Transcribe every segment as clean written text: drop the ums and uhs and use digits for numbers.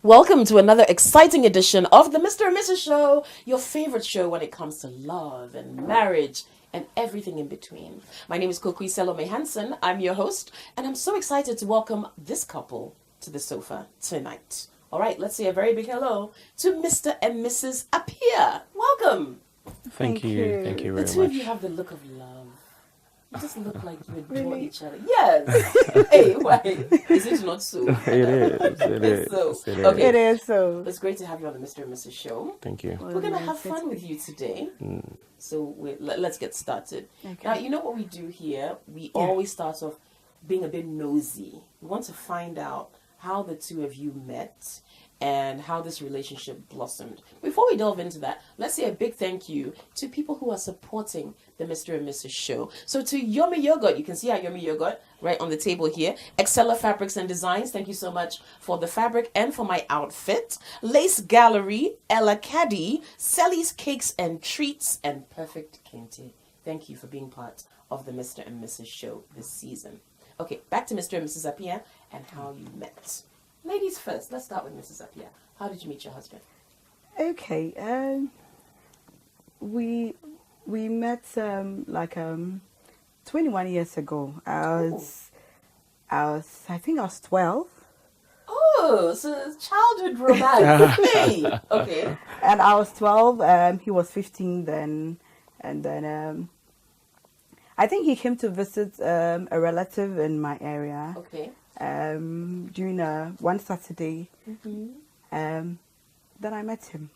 Welcome to another exciting edition of the Mr. and Mrs. Show, your favorite show when it comes to love and marriage and everything in between. My name is Kokui Selome Hansen. I'm your host, and I'm so excited to welcome this couple to the sofa tonight. All right, let's say a very big hello to Mr. and Mrs. Appiah. Welcome. Thank you. Thank you very much. The two of you have the look of love. You just look like you adore each other. Yes. Hey, why? Is it not so? It is. It is. So. Okay. It is so. It's great to have you on the Mr. and Mrs. Show. Thank you. We're going to have fun with you today. So let's get started. Okay. Now, you know what we do here? We always start off being a bit nosy. We want to find out how the two of you met and how this relationship blossomed. Before we delve into that, let's say a big thank you to people who are supporting the Mr. and Mrs. Show. So to Yummy Yogurt, you can see our Yummy Yogurt right on the table here. Excella Fabrics and Designs, thank you so much for the fabric and for my outfit. Lace Gallery, Ella Caddy, Sally's Cakes and Treats, and Perfect Kente. Thank you for being part of the Mr. and Mrs. Show this season. Okay, back to Mr. and Mrs. Appiah and how you met. Ladies first, let's start with Mrs. Appiah. How did you meet your husband? Okay, we met 21 years ago. I think I was 12. Oh, so it's childhood romance. Hey, okay. And I was 12. He was 15 then, and then I think he came to visit a relative in my area. Okay. During one Saturday, then I met him.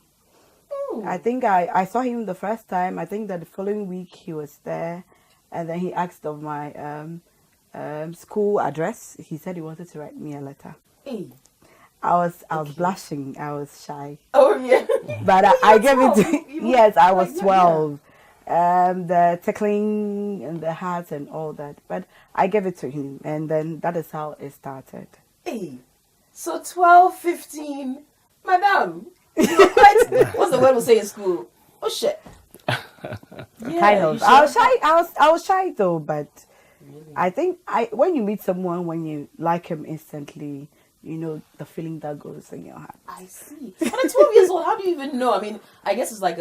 Ooh. I think I saw him the first time. I think that the following week he was there, and then he asked of my school address. He said he wanted to write me a letter. Hey. I was blushing. I was shy. Oh yeah. But I gave it to yes. I was 12. Yeah. The tickling in the heart and all that. But I gave it to him, and then that is how it started. Hey, so 12, 15, madam, you were quite, what's the word we'll say in school? Oh shit. Yeah, Kind of. sure? I was shy though, but Really? I think when you meet someone, when you like him instantly, you know the feeling that goes in your heart. I see. But at 12 years old, how do you even know? I mean, I guess it's like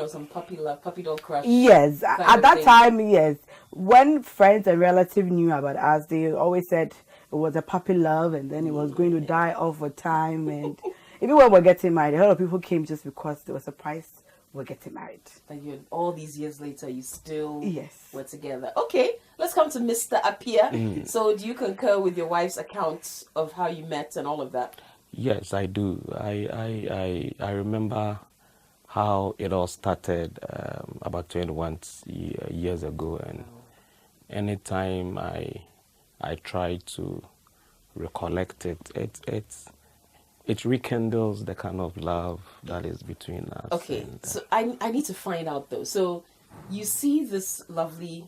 some puppy love, puppy dog crush. Yes, at that time, yes. When friends and relatives knew about us, they always said it was a puppy love, and then it was going to die off with time. And even when we're getting married, a lot of people came just because they were surprised we're getting married. And all these years later, you still were together. Okay, let's come to Mr. Appiah. So do you concur with your wife's account of how you met and all of that? Yes, I do. I remember how it all started about 21 years ago, and anytime I try to recollect it rekindles the kind of love that is between us. Okay, so I need to find out though. So you see this lovely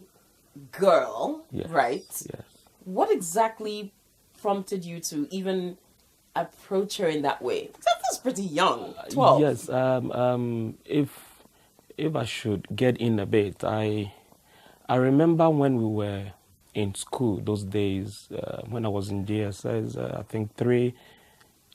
girl, right? Yes. What exactly prompted you to even approach her in that way? That's pretty young, 12. Yes. If I should get in a bit, I remember when we were in school those days, when I was in GSS, I think 3.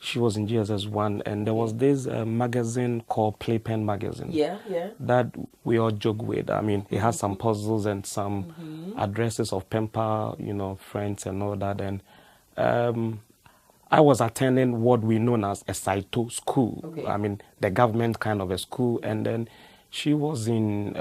She was in GSS 1, and there was this magazine called Playpen Magazine. Yeah. That we all joke with. I mean, it has some puzzles and some addresses of pen pal, friends and all that. And I was attending what we know as a Saito school. Okay. I mean, the government kind of a school. And then she was in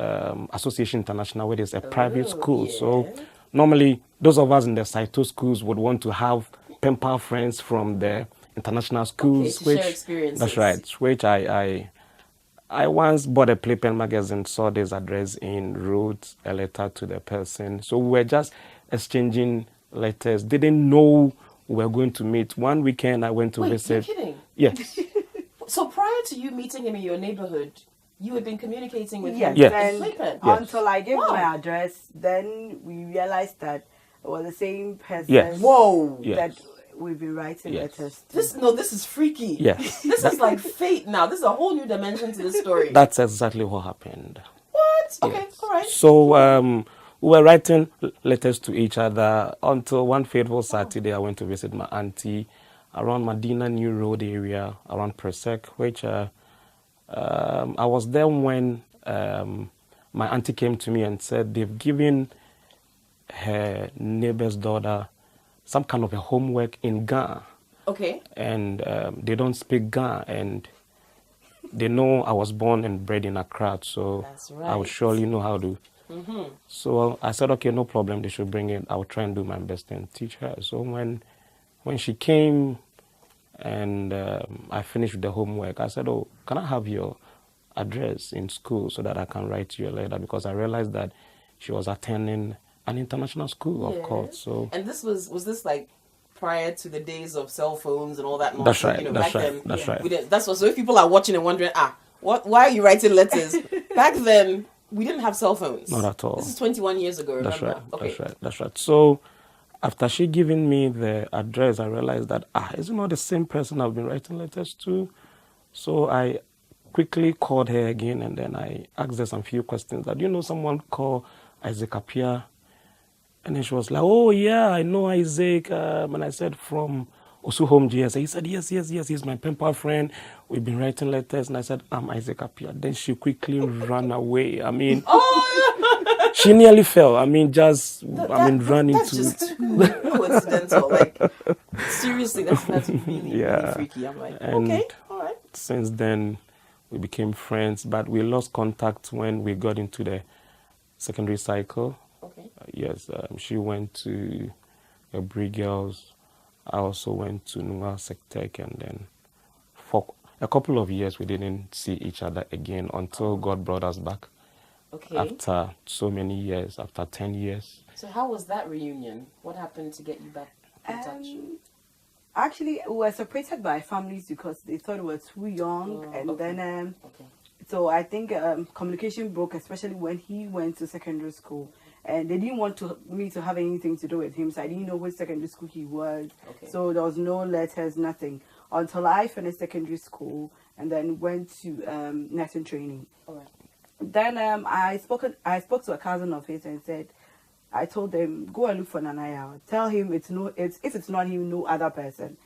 Association International, which is a private school. Yeah. So normally, those of us in the Saito schools would want to have pen pal friends from the international schools, to share experiences. That's right. Which I once bought a Playpen magazine, saw this address in, wrote a letter to the person. So we were just exchanging letters. Didn't know we were going to meet. One weekend I went to visit. You're kidding? Yes. So prior to you meeting him in your neighborhood, you had been communicating with him? Yes. Playpen? Until I gave my address, then we realized that it was the same person. Yes. Whoa. That we've been writing letters to. This is freaky. Yes. This is like fate now. This is a whole new dimension to this story. That's exactly what happened. What? Okay, all right. So we were writing letters to each other until one fateful Saturday I went to visit my auntie around Medina New Road area, around Persec, which I was there when my auntie came to me and said they've given her neighbor's daughter some kind of a homework in Ghana. Okay. And they don't speak Ghana, and they know I was born and bred in Accra, so that's right. I would surely know how to. So I said, okay, no problem, they should bring it. I'll try and do my best and teach her. So when she came and I finished with the homework, I said, oh, can I have your address in school so that I can write you a letter? Because I realized that she was attending an international school, of course. So, and this was this like prior to the days of cell phones and all that nonsense? That's right. You know, that's back right. then, that's right. We didn't, that's what. So if people are watching and wondering, why are you writing letters? Back then, we didn't have cell phones. Not at all. This is 21 years ago. Remember? That's right. Okay. That's right. That's right. So after she giving me the address, I realized that is it not the same person I've been writing letters to? So I quickly called her again, and then I asked her some few questions. That, do you know someone called Enak Appiah? And then she was like, oh yeah, I know Isaac. And I said, from Osuhom GS. He said, yes, he's my pen pal friend. We've been writing letters. And I said, I'm Enak Appiah. Then she quickly ran away. I mean, she nearly fell. I mean, run that's into just coincidental. Like, seriously, that's really, really freaky. I'm like, and okay, all right. Since then, we became friends, but we lost contact when we got into the secondary cycle. Okay. Yes, she went to Brig Girls. I also went to Nunga Sectec, and then for a couple of years we didn't see each other again until God brought us back. Okay. After so many years, after 10 years. So how was that reunion? What happened to get you back in touch? Actually, we were separated by families because they thought we were too young, and then so I think communication broke, especially when he went to secondary school. And they didn't want me to have anything to do with him, so I didn't know which secondary school he was. Okay. So there was no letters, nothing, until I finished secondary school and then went to nursing training. All right. Then I spoke to a cousin of his and said, I told him, go and look for Nanaya. Tell him if it's not him, no other person.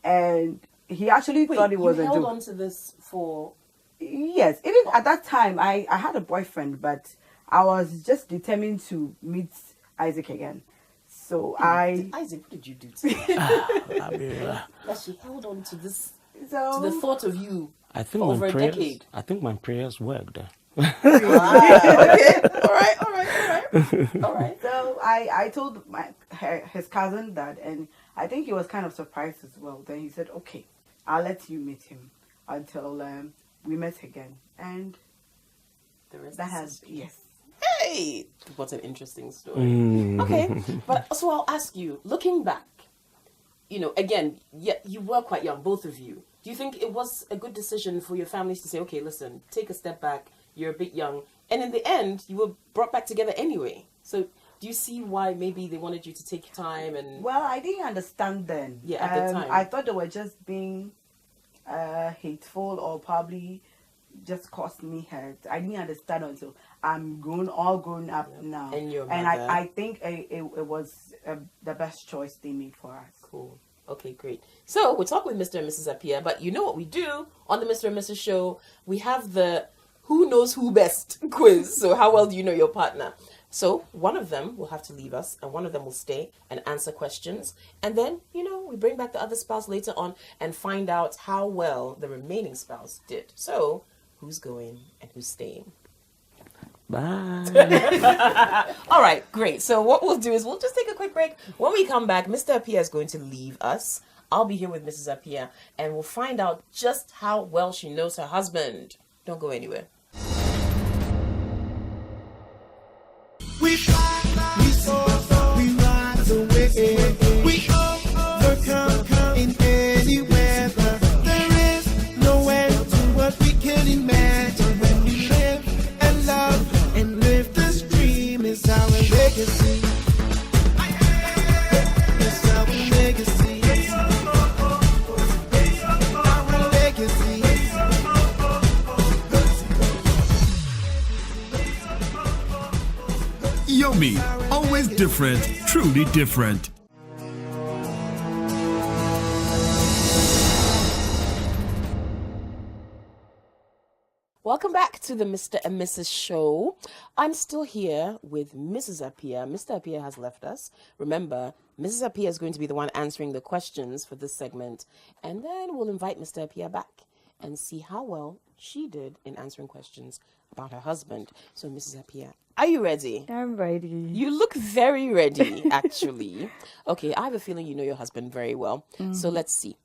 And he actually thought it was a joke. You held on to this for... Yes, even at that time, I had a boyfriend, but I was just determined to meet Isaac again. So Isaac, what did you do to him? That she held on to this, to the thought of you for over a decade. I think my prayers worked. Okay, all right. So I told his cousin that, and I think he was kind of surprised as well. Then he said, okay, I'll let you meet him until we met again. And that has, yes. Hey, what an interesting story. Okay, but so I'll ask you, looking back, again, you were quite young, both of you. Do you think it was a good decision for your families to say, okay, listen, take a step back, you're a bit young, and in the end, you were brought back together anyway? So do you see why maybe they wanted you to take time? And well, I didn't understand then. Yeah, at the time. I thought they were just being hateful or probably just caused me hurt. I didn't understand until I'm all grown up now. And I think it was the best choice they made for us. Cool. Okay, great. So we're talking with Mr. and Mrs. Appiah, but you know what we do on the Mr. and Mrs. show? We have the Who Knows Who Best quiz. So how well do you know your partner? So one of them will have to leave us, and one of them will stay and answer questions. And then, we bring back the other spouse later on and find out how well the remaining spouse did. So who's going and who's staying? Bye. All right, great. So what we'll do is we'll just take a quick break. When we come back, Mr. Appiah is going to leave us. I'll be here with Mrs. Appiah, and we'll find out just how well she knows her husband. Don't go anywhere. We fly, we soar, we rise away. We overcome in any weather. There is no end to what we can imagine when we live and love and live. This dream is our legacy. It's our legacy. Our legacy. Yomi, always different, truly different. Welcome back to the Mr. and Mrs. Show. I'm still here with Mrs. Appiah. Mr. Appiah has left us. Remember, Mrs. Appiah is going to be the one answering the questions for this segment. And then we'll invite Mr. Appiah back and see how well she did in answering questions about her husband. So, Mrs. Appiah, are you ready? I'm ready. You look very ready, actually. Okay, I have a feeling you know your husband very well. So let's see.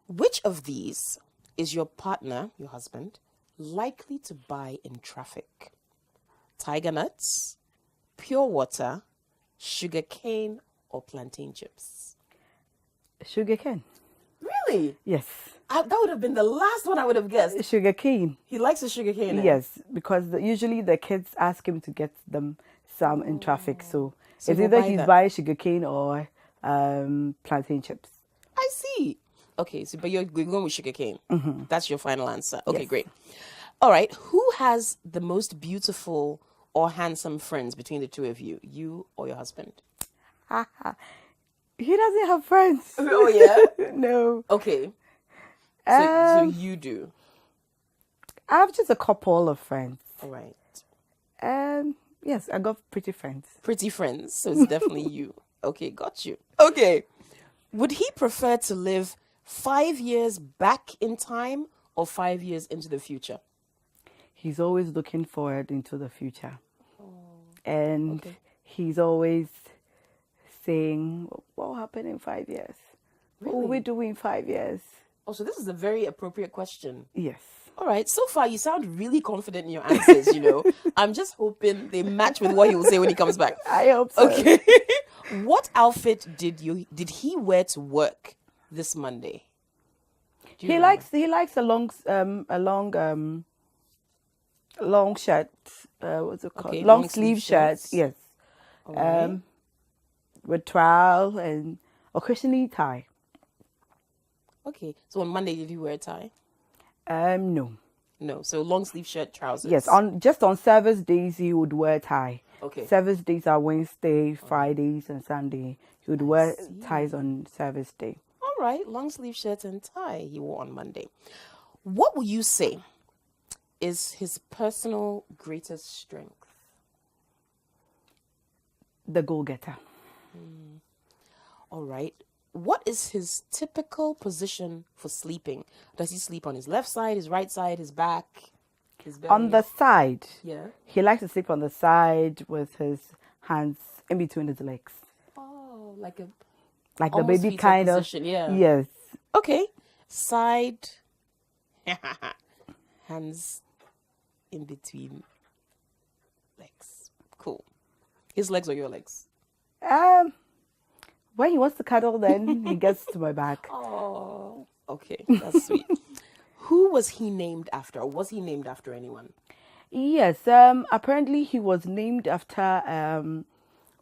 Which of these is your partner, your husband, likely to buy in traffic? Tiger nuts, pure water, sugar cane, or plantain chips? Sugar cane. Really? Yes. That would have been the last one I would have guessed. Sugar cane. He likes the sugar cane. Yes, because usually the kids ask him to get them some in traffic. So So it's he'll either buy he's that. buying sugar cane or plantain chips. I see. Okay, so but you're going with sugar cane. That's your final answer. Okay, Yes. great. All right. Who has the most beautiful or handsome friends between the two of you? You or your husband? He doesn't have friends. Oh, yeah? No. Okay. So Um, you do. I have just a couple of friends. All right. Yes, I got pretty friends. Pretty friends. So it's definitely you. Okay, got you. Okay. Would he prefer to live 5 years back in time or 5 years into the future? He's always looking forward into the future. And okay. he's always saying, what will happen in 5 years? What will we do in 5 years? Oh, so this is a very appropriate question. Yes. All right. So far, you sound really confident in your answers, you know. I'm just hoping they match with what he will say when he comes back. I hope so. Okay. What outfit did he wear to work this Monday? Do you He remember? likes a long shirt. What's it called? Okay, long sleeve shirt. shirts. Yes. All right. With trowel and occasionally tie. Okay. So on Monday, did he wear a tie? No. No. So long sleeve shirt, trousers. Yes. On service days he would wear tie. Okay. Service days are Wednesday, Fridays, and Sunday. He would wear ties on service day. All right. Long sleeve shirt and tie he wore on Monday. What would you say is his personal greatest strength? The goal-getter. All right. What is his typical position for sleeping? Does he sleep on his left side, his right side, his back, his belly? On the side. Yeah. He likes to sleep on the side with his hands in between his legs. Oh, like a Like the almost baby fetal kind of. position, yeah. Yes. Okay. Side. Hands in between legs. Cool. His legs or your legs? When he wants to cuddle, then he gets to my back. Oh, okay. That's sweet. Who was he named after? Or was he named after anyone? Yes. Apparently, he was named after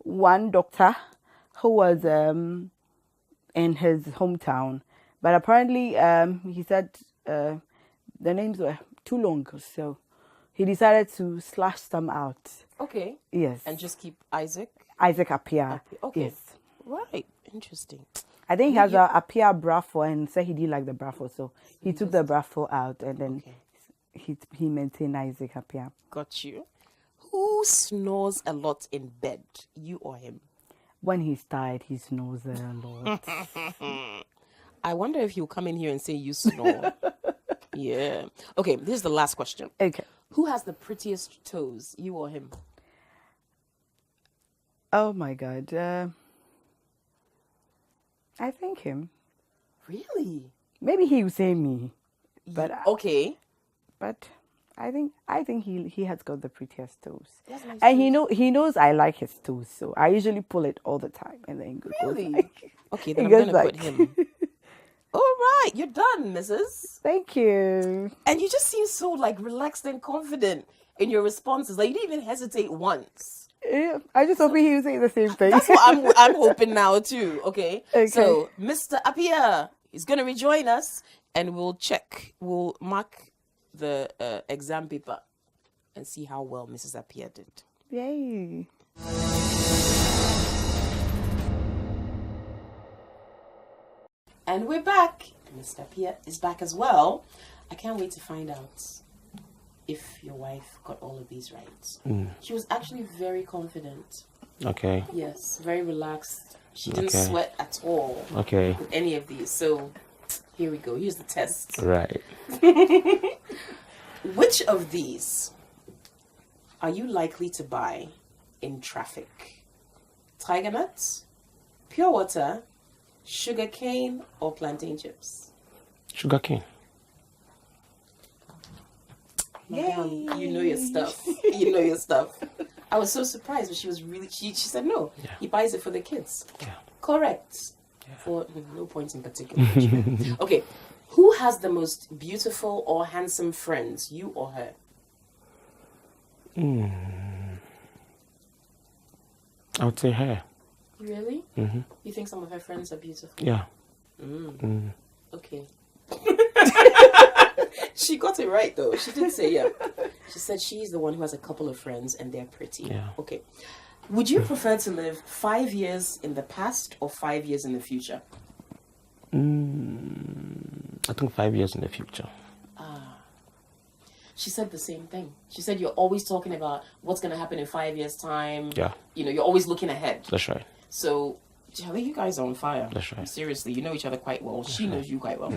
one doctor who was in his hometown. But apparently, he said the names were too long, so he decided to slash them out. Okay. Yes. And just keep Isaac? Isaac Appiah. Okay. Yes. Right. Interesting. I think he has a Appiah Brafo and said he didn't like the Brafo, so he took the Brafo out and then he maintained Isaac Appiah. Got you. Who snores a lot in bed? You or him? When he's tired, he snores a lot. I wonder if he'll come in here and say you snore. Yeah. Okay, this is the last question. Okay. Who has the prettiest toes? You or him? Oh my God. I think him. Really? Maybe he will say me, but Okay. but I think he has got the prettiest toes, That's nice and toes. he knows I like his toes, so I usually pull it all the time, and then he goes Really? like, Okay, then he I'm goes going to put like- him. All right, you're done, Mrs. Thank you. And you just seem so like relaxed and confident in your responses. Like you didn't even hesitate once. Yeah, I just hope he will say the same thing. That's what I'm hoping now too. Okay. Okay. So Mr. Appiah is gonna rejoin us, and we'll mark the exam paper and see how well Mrs. Appiah did. Yay. And we're back. Mr. Appiah is back as well. I can't wait to find out if your wife got all of these right. Mm. She was actually very confident. Okay. Yes, very relaxed. She didn't Okay. sweat at all Okay. with any of these. So here we go. Here's the test. Right. Which of these are you likely to buy in traffic? Tiger nuts, pure water, sugar cane, or plantain chips? Sugar cane. Madam, you know your stuff. You know your stuff. I was so surprised, but she was really. She said no. Yeah. He buys it for the kids. Yeah. Correct. Yeah. For no points in particular. Okay. Who has the most beautiful or handsome friends, you or her? I would say her. Really? Mm-hmm. You think some of her friends are beautiful? Yeah. Okay. She got it right though. She did say yeah. She said she's the one who has a couple of friends and they're pretty. Yeah. Okay. Would you prefer to live 5 years in the past or 5 years in the future? I think 5 years in the future. She said the same thing. She said you're always talking about what's going to happen in 5 years' time. Yeah. You know, you're always looking ahead. That's right. So, Charlie, you guys are on fire. That's right. Seriously, you know each other quite well. She knows you quite well.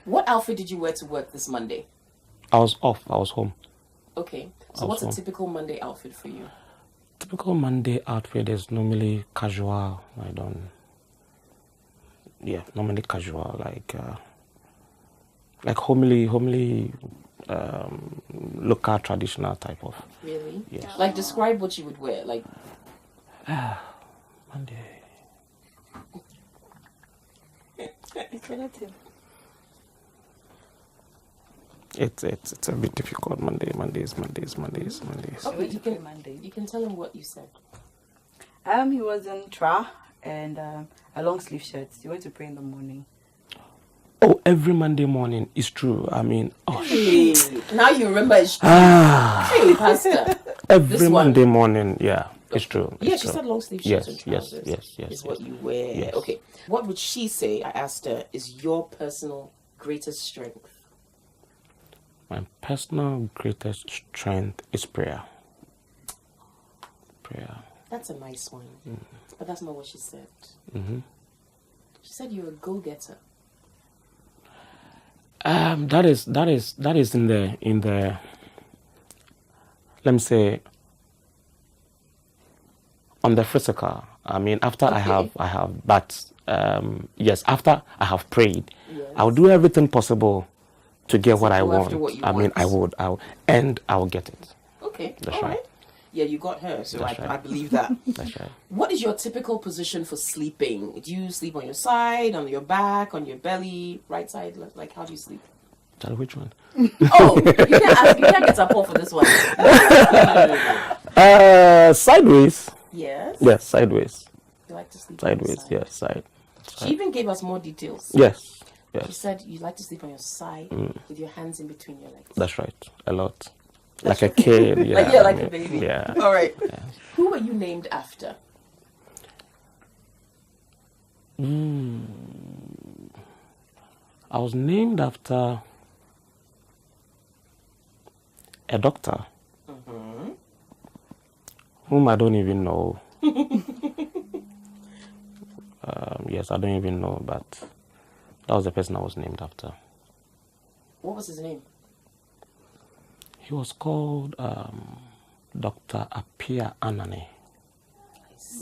What outfit did you wear to work this Monday? I was off. I was home. Okay. So what's a typical Monday outfit for you? Typical Monday outfit is normally casual. Normally casual, like homely, local traditional type of. Really? Yes. Like describe what you would wear. Like Monday. It's relative. It's a bit difficult. Mondays. okay, you can tell him what you said. He was in tra and a long sleeve shirt. He went to pray in the morning. Oh, every Monday morning is true. I mean, Hey, now you remember it's true. Hey, Pastor. every This one. Monday morning, yeah, it's true. Yeah, it's she true. said long sleeve Yes, shirts and yes, trousers. yes, Is what yes. you wear. Yes. Okay. What would she say? I asked her. Is your personal greatest strength? My personal greatest strength is prayer. Prayer. That's a nice one, but that's not what she said. Mm-hmm. She said you're a go-getter. That is in the let me say on the physical. I mean, after I have but yes, after I have prayed, Yes. I'll do everything possible to get what I go want. after what you I mean, want. I will get it. Okay, That's all right. right. Yeah, you got her, so That's I right. believe that. That's right. What is your typical position for sleeping? Do you sleep on your side, on your back, on your belly, right side? Like how do you sleep? Tell which one? Oh, you can't get support for this one. Sideways. Yes. Yes, sideways. You like to sleep on your Sideways. side. Yes, side. She even gave us more details. Yes. She Yes. said you like to sleep on your side with your hands in between your legs. That's right. A lot. Like a kid. Yeah. Like a baby. Yeah. All right. Who were you named after? I was named after a doctor whom I don't even know. Yes, I don't even know, but that was the person I was named after. What was his name? He was called Dr. Appiah Anane.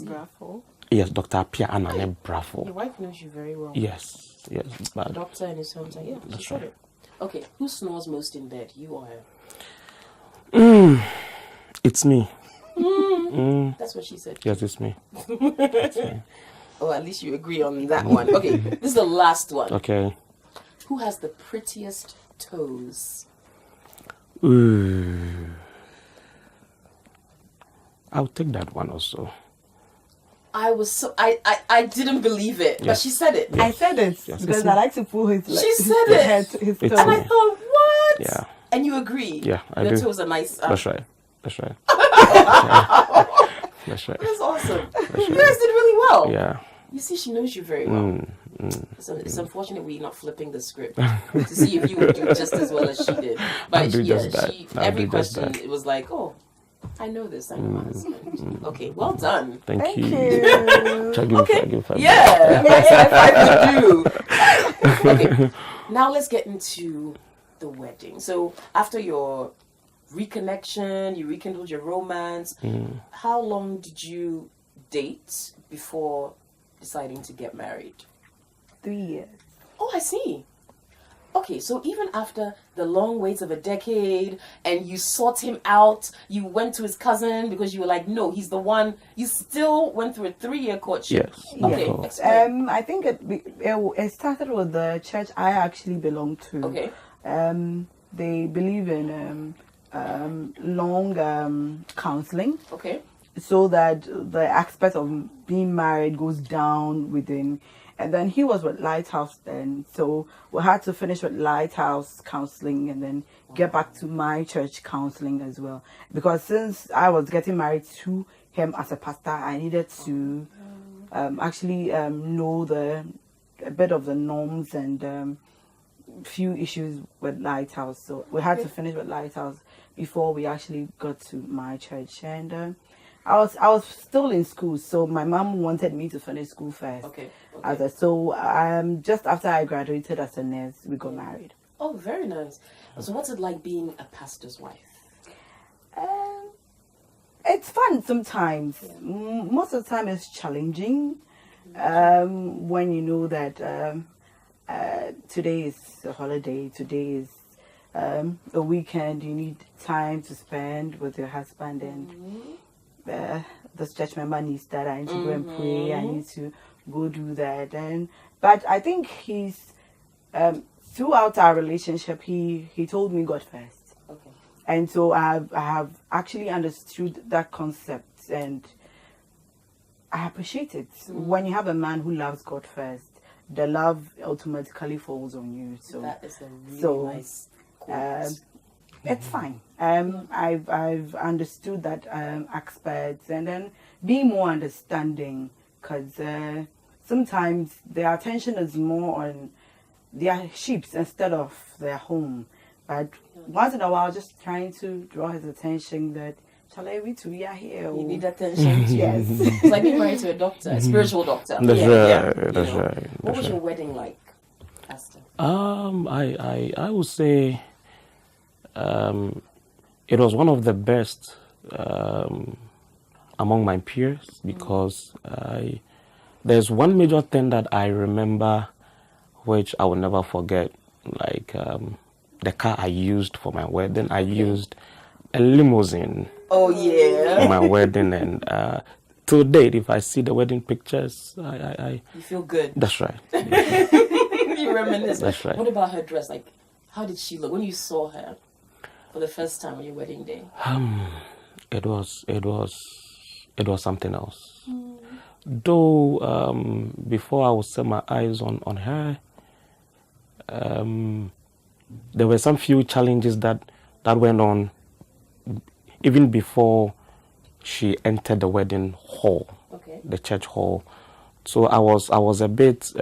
Bravo. Yes, Dr. Appiah Anane Your Bravo. wife knows you very well. Yes, but Doctor in his hometown. Yeah, she That's said right. it. Okay, who snores most in bed, you or her? it's me. That's what she said. Yes, it's me. Oh, at least you agree on that one. Okay, this is the last one. Okay. Who has the prettiest toes? Ooh. I'll take that one also. I didn't believe it, but Yes. she said it. I said it Yes. because I like to pull his She said his it. head to his It's toe. And I me. thought, what? Yeah. And you agree? Yeah, I Your do. toes are nice. That's right. That's right. That's right. That's awesome. You guys did really well. Yeah. You see, she knows you very well. So it's unfortunate we're not flipping the script to see if you would do just as well as she did. But every question, it was like, oh, I know this. I know my husband. Okay, well done. Thank you. Okay. Yeah, yes, I would do. Okay, now let's get into the wedding. So after your reconnection, you rekindled your romance. How long did you date before deciding to get married? 3 years. Oh, I see. Okay, so even after the long waits of a decade and you sought him out, you went to his cousin because you were like, no, he's the one, you still went through a 3-year courtship. Yes. Okay, explain. I think it started with the church I actually belong to. Okay. They believe in long counseling. Okay. So that the aspect of being married goes down within. And then he was with Lighthouse then. So we had to finish with Lighthouse counseling and then get back to my church counseling as well. Because since I was getting married to him as a pastor, I needed to actually know a bit of the norms and few issues with Lighthouse. So we had to finish with Lighthouse before we actually got to my church. And I was still in school, so my mom wanted me to finish school first. Okay. So just after I graduated as a nurse, we got married. Oh, very nice. So what's it like being a pastor's wife? It's fun sometimes. Yeah. Most of the time it's challenging when you know that today is a holiday, today is a weekend, you need time to spend with your husband and this church member needs that, I need to go and pray, I need to go do that. But I think he's throughout our relationship he told me God first. Okay. And so I have actually understood that concept and I appreciate it. When you have a man who loves God first, the love automatically falls on you. So that is a really nice quote. It's fine. I've understood that aspect and then being more understanding because sometimes their attention is more on their sheep instead of their home. But once in a while, just trying to draw his attention that we are here. You need attention. Yes. It's like being married to a doctor, a spiritual doctor. That's right. That's right. What was your wedding like, Pastor? I would say it was one of the best among my peers because there's one major thing that I remember which I will never forget, like the car I used for my wedding. I used a limousine. Oh yeah. For my wedding, and to date, if I see the wedding pictures, I you feel good. That's right. You reminisce. That's right. What about her dress? Like, how did she look when you saw her for the first time on your wedding day? It was something else. Though before I would set my eyes on her, there were some few challenges that went on even before she entered the wedding hall, the church hall. So I was a bit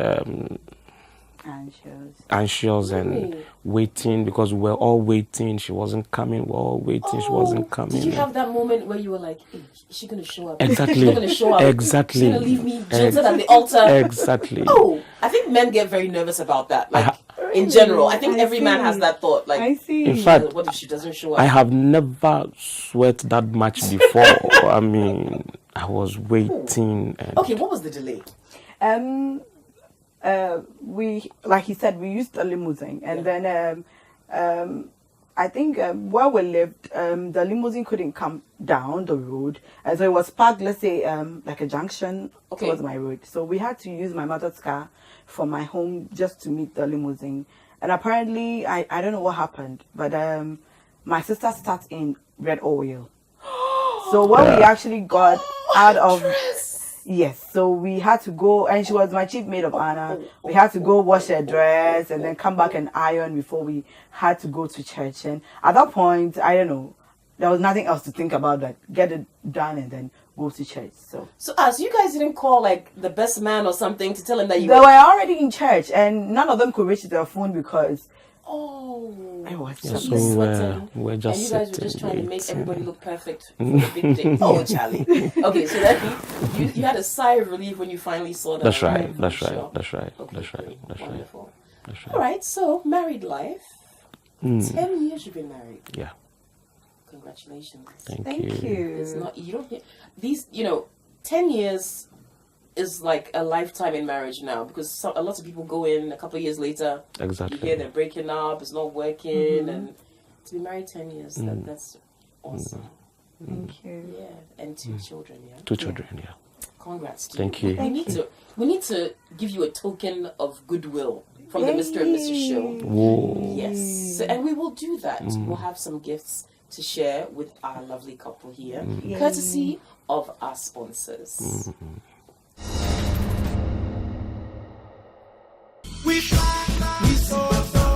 anxious and waiting because we were all waiting. She wasn't coming. We were all waiting. She wasn't coming. Did you have that moment where you were like, hey, is she going to show up? Exactly. She's going to show up. Exactly. She's going to leave me jilted at the altar. Exactly. Oh, I think men get very nervous about that. Like, in general, I think every man has that thought. Like, I see. In fact, what if she doesn't show up? I have never sweat that much before. I mean, I was waiting. And okay, what was the delay? We, like he said, we used a limousine, and then I think where we lived, the limousine couldn't come down the road, and so it was parked, let's say, like a junction towards my road. So we had to use my mother's car from my home just to meet the limousine. And apparently, I don't know what happened, but my sister sat in red oil. So when we actually got out of... Yes, so we had to go, and she was my chief maid of honor. We had to go wash her dress and then come back and iron before we had to go to church. And at that point, I don't know, there was nothing else to think about that. Get it done and then go to church. So as you guys didn't call like the best man or something to tell him that you they were already in church, and none of them could reach their phone because I was Yeah, so so we're just and you guys were just sitting, trying to make waiting. everybody look perfect for the big day. Oh, Charlie. Okay, so that you had a sigh of relief when you finally saw that. That's right. arrive, That's sure. right. That's right. Okay, That's right. great. That's right. Wonderful. That's All right. right, so married life. 10 years you've been married. Yeah. Congratulations. Thank you. It's not, you don't hear, these, 10 years is like a lifetime in marriage now, because a lot of people go in a couple of years later, Exactly. you hear they're breaking up, it's not working, and to be married 10 years, that's awesome. Thank you. Yeah, and 2 children, yeah. 2 children. Yeah. Congrats to Thank you. you. We need to give you a token of goodwill from the Mr. and Mrs. Show. Whoa. Yes, so, and we will do that. We'll have some gifts to share with our lovely couple here, courtesy of our sponsors. We fly, we soar,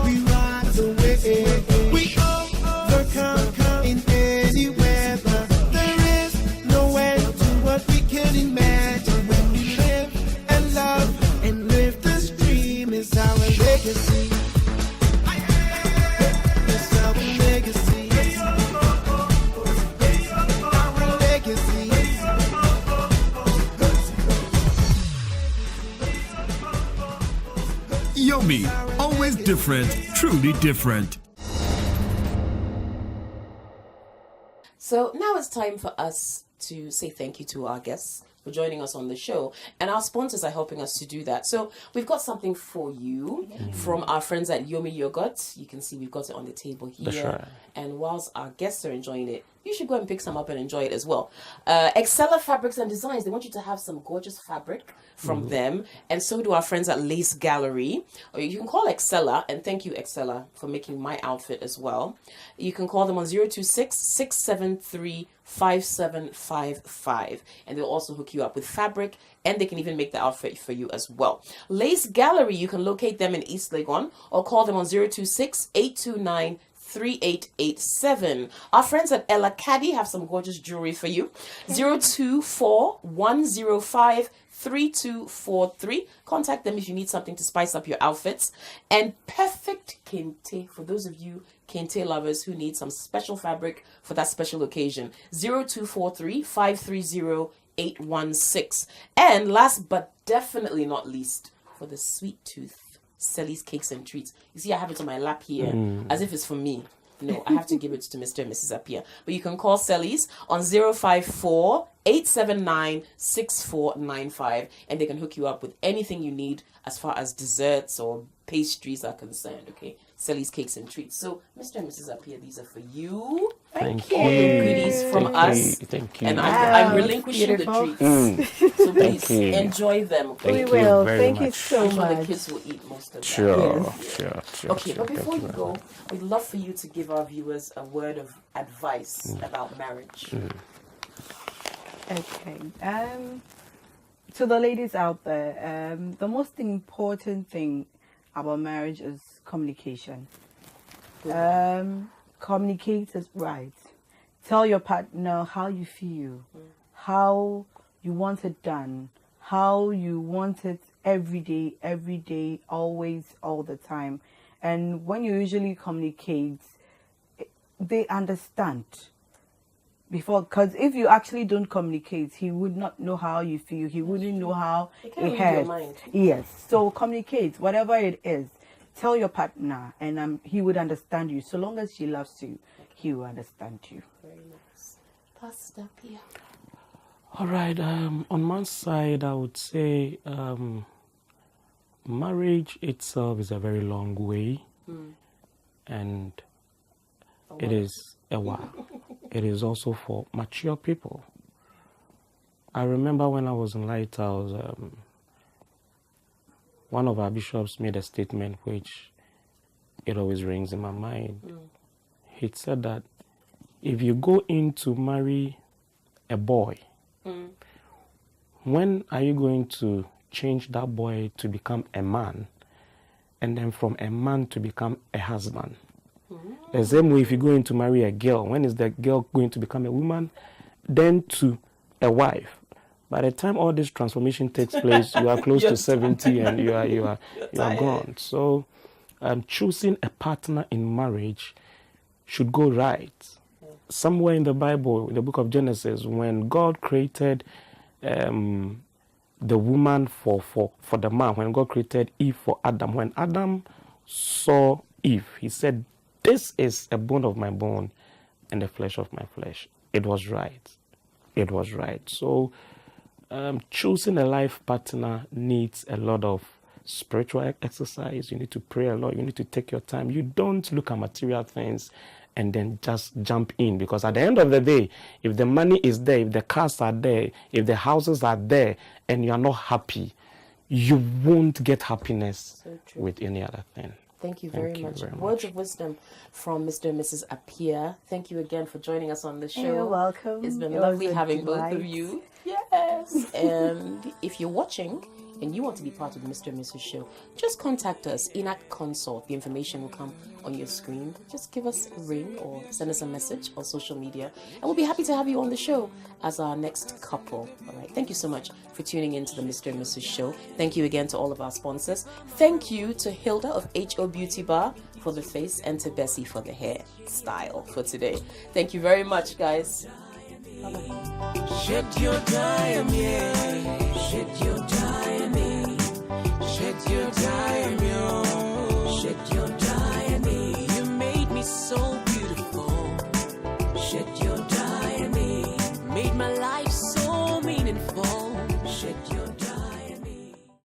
we rise away. We overcome in any weather. There is no end to what we can imagine when we live and love and live. This dream is our legacy. It's our legacy. Our legacy. Yomi, always different, truly different. So now it's time for us to say thank you to our guests for joining us on the show, and our sponsors are helping us to do that. So we've got something for you from our friends at Yomi Yogurt. You can see we've got it on the table here. That's right. And whilst our guests are enjoying it, you should go and pick some up and enjoy it as well. Excella Fabrics and Designs, they want you to have some gorgeous fabric from them, and so do our friends at Lace Gallery. Or you can call Excella, and thank you Excella for making my outfit as well. You can call them on 026-673-5755, and they'll also hook you up with fabric, and they can even make the outfit for you as well. Lace Gallery, you can locate them in East Legon, or call them on 026-829-3887. Our friends at Ella Caddy have some gorgeous jewelry for you. 024-105-3243. Contact them if you need something to spice up your outfits. And Perfect Kente, for those of you Kente lovers who need some special fabric for that special occasion. 0243-530-816. And last but definitely not least, for the sweet tooth, Sally's Cakes and Treats. You see, I have it on my lap here, as if it's for me. No, I have to give it to Mr. and Mrs. Appiah. But you can call Sally's on 054-879-6495, and they can hook you up with anything you need as far as desserts or pastries are concerned, okay? Sally's Cakes and Treats. So, Mr. and Mrs. Appiah, these are for you. Thank you. All the goodies from us. Thank you. And Wow, I'm relinquishing the beautiful. treats. So please you. enjoy them. Thank We you will. very Thank you much. so I'm sure the much. kids will eat most of that. Sure, Yes. sure. Okay, but before you Thank go, we'd love for you to give our viewers a word of advice about marriage. Okay. To the ladies out there, the most important thing about marriage is communication. Communicate is right. Tell your partner how you feel, how you want it done, how you want it every day, always, all the time. And when you usually communicate, they understand. Because if you actually don't communicate, he would not know how you feel. He wouldn't know how It can't it read your hurts. mind. Yes. So communicate, whatever it is. Tell your partner, and he would understand you. So long as she loves you, he will understand you. Very nice. Pastor Appiah. All right. On my side, I would say marriage itself is a very long way, and it is a while. It is also for mature people. I remember when I was in Lighthouse, one of our bishops made a statement which it always rings in my mind. He said that if you go in to marry a boy, when are you going to change that boy to become a man, and then from a man to become a husband? The same way, if you're going to marry a girl, when is the girl going to become a woman, then to a wife. By the time all this transformation takes place, you are close to 70 and you are gone. So choosing a partner in marriage should go right. Somewhere in the Bible, in the book of Genesis, when God created the woman for the man, when God created Eve for Adam, when Adam saw Eve, he said, "This is a bone of my bone and the flesh of my flesh." It was right. It was right. So choosing a life partner needs a lot of spiritual exercise. You need to pray a lot. You need to take your time. You don't look at material things and then just jump in, because at the end of the day, if the money is there, if the cars are there, if the houses are there, and you are not happy, you won't get happiness with any other thing. Thank you very much. Words of wisdom from Mr. and Mrs. Appiah. Thank you again for joining us on the show. You're welcome. It's been lovely having both of you. Yes. And if you're watching and you want to be part of the Mr. and Mrs. show, just contact us, Enak Consult. The information will come on your screen. Just give us a ring or send us a message on social media, and we'll be happy to have you on the show as our next couple. All right. Thank you so much for tuning in to the Mr. and Mrs. show. Thank you again to all of our sponsors. Thank you to Hilda of HO Beauty Bar for the face, and to Bessie for the hair style for today. Thank you very much, guys. Bye-bye. Shed your time, yeah. Shed your time.